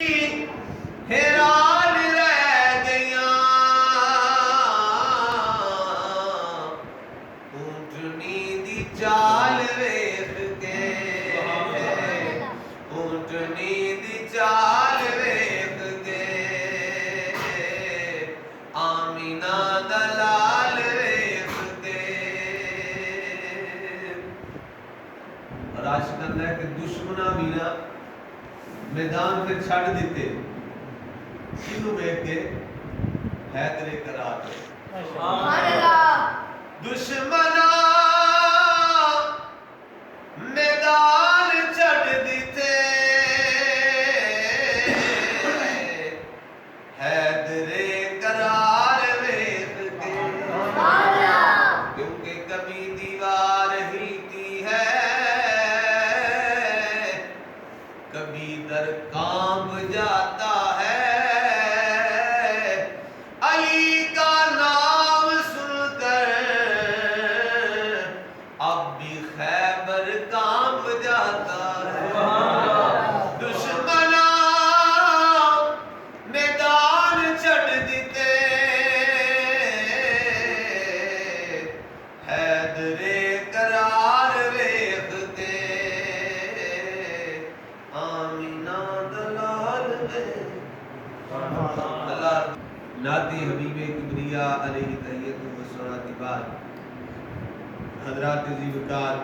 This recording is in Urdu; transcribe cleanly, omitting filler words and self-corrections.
حیران رہ گیاں اونٹنی دی چال ویکھ کے اونٹنی دی چال ویکھ کے آمینہ دا لال ویکھ کے اور عاشق کہتا ہے کہ دشمنا بھی نا میدان پہ چھڑ دیتے کنوں ویکھ کے حیدر قرار دے دشمنا میدان چھڑ دیتے حیدر قرار ویکھ کے کیونکہ کبھی دیوار ہی کی ہے کبھی در کانپ جاتا ہے علی کا نام سن کر اب بھی خیبر کانپ جاتا ہے دشمنا میدان چھڑ دیتے حیدر قرار ویکھ کے آمینہ دلال دے اللہ ناتی حبیب کبریا علیہ تحیت و سنات بعد حضرات عزیز وقار